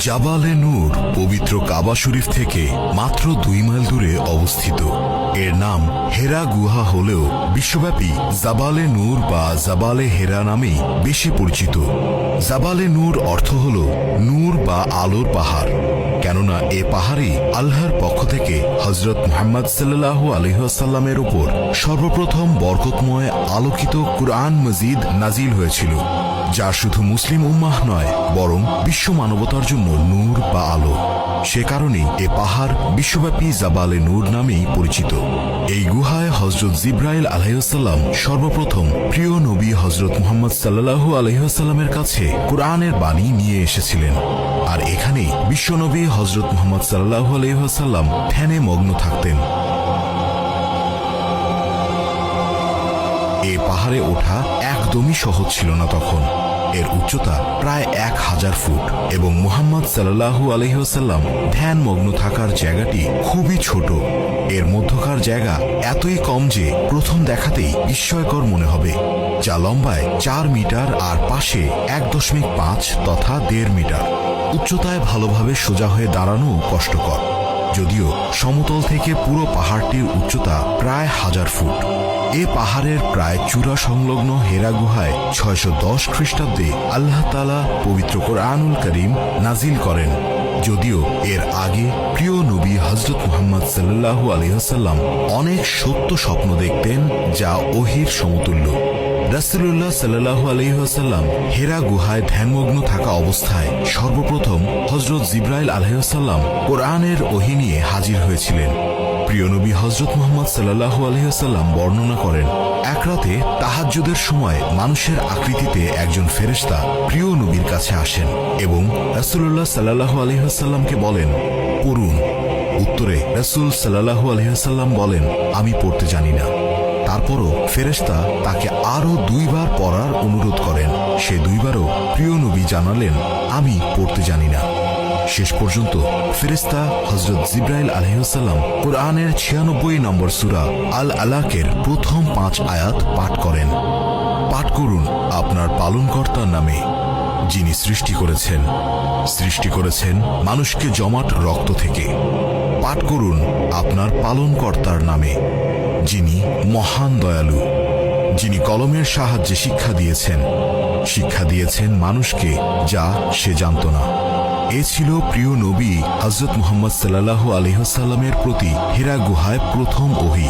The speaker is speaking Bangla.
জাবালে নূর পবিত্র কাবা শরীফ থেকে মাত্র 2 মাইল দূরে অবস্থিত। এর নাম হেরা গুহা হলেও বিশ্বব্যাপী জাবালে নূর বা জাবালে হেরা নামেই বেশি পরিচিত। জাবালে নূর অর্থ হল নূর বা আলোর পাহাড়, কেননা এ পাহাড়ই আল্লাহর পক্ষ থেকে হযরত মুহাম্মদ সাল্লাল্লাহু আলাইহি ওয়াসাল্লামের উপর সর্বপ্রথম বরকতময় আলোকিত কুরআন মজিদ নাজিল হয়েছিল, যা শুধু মুসলিম উম্মাহ নয় বরং বিশ্ব মানবতার জন্য নূর বা আলো। সে কারণেই এ পাহাড় বিশ্বব্যাপী জাবালে নূর নামেই পরিচিত। এই গুহায় হযরত জিবরাইল আলাইহিস সালাম সর্বপ্রথম প্রিয় নবী হযরত মুহাম্মদ সাল্লাল্লাহু আলাইহি ওয়াসাল্লামের কাছে কুরআনের বাণী নিয়ে এসেছিলেন, আর এখানেই বিশ্বনবী হযরত মুহাম্মদ সাল্লাল্লাহু আলাইহি ওয়াসাল্লাম ধ্যানে মগ্ন থাকতেন। এ পাহাড়ে ওঠা একদমই সহজ ছিল না তখন। এর উচ্চতা প্রায় 1000 ফুট এবং মুহাম্মদ সাল্লাল্লাহু আলাইহি ওয়াসাল্লাম ধ্যান মগ্ন থাকার জায়গাটি খুবই ছোট। এর মধ্যকার জায়গা এতই কম যে প্রথম দেখাতেই বিস্ময়কর মনে হবে, যা লম্বায় 4 মিটার আর পাশে 1.5 তথা 1.5 মিটার। উচ্চতায় ভালোভাবে সোজা হয়ে দাঁড়ানো কষ্টকর, যদিও সমতল থেকে পুরো পাহাড়টির উচ্চতা প্রায় 1000 ফুট। এ পাহাড়ের প্রায় চূড়া সংলগ্ন হেরা গুহায় 610 খ্রিস্টাব্দে আল্লাহ তাআলা পবিত্র কোরআনুল কারীম নাজিল করেন। যদিও এর আগে প্রিয় নবী হযরত মুহাম্মদ সাল্লাল্লাহু আলাইহি ওয়াসাল্লাম অনেক সত্য স্বপ্ন দেখতেন, যা ওহীর সমতুল্য। রাসূলুল্লাহ সাল্লাল্লাহু আলাইহি ওয়াসাল্লাম হেরা গুহায় ধ্যানমগ্ন থাকা অবস্থায় সর্বপ্রথম হযরত জিবরাইল আলাইহিস সালাম কোরআনের ওহী নিয়ে হাজির হয়েছিলেন। প্রিয় নবী হযরত মুহাম্মদ সাল্লাল্লাহু আলাইহি ওয়াসাল্লাম বর্ণনা করেন, এক রাতে তাহাজ্জুদের সময় মানুষের আকৃতিতে একজন ফেরেশতা প্রিয় নবীর কাছে আসেন এবং রাসূলুল্লাহ সাল্লাল্লাহু আলাইহি ওয়াসাল্লামকে বলেন, পড়ুন। উত্তরে রাসূল সাল্লাল্লাহু আলাইহি ওয়াসাল্লাম বলেন, আমি পড়তে জানি না। তারপরও ফেরেশতা তাকে আরো 2 বার পড়ার অনুরোধ করেন। সে 2 বারও প্রিয় নবী জানালেন, আমি পড়তে জানি না। শেষ পর্যন্ত ফেরেশতা হযরত জিবরাইল আলাইহিস সালাম কোরআনের 96 নম্বর সূরা আল আলাকের প্রথম 5 আয়াত পাঠ করেন। পাঠ করুন আপনার পালনকর্তার নামে, যিনি সৃষ্টি করেছেন মানুষকে জমাট রক্ত থেকে। পাঠ করুন আপনার পালনকর্তার নামে, যিনি মহান দয়ালু, যিনি কলমের সাহায্যে শিক্ষা দিয়েছেন মানুষকে যা সে জানত না। এ ছিল প্রিয় নবী হযরত মুহাম্মদ সাল্লাল্লাহু আলাইহি ওয়াসাল্লামের প্রতি হেরা গুহায় প্রথম ওহী।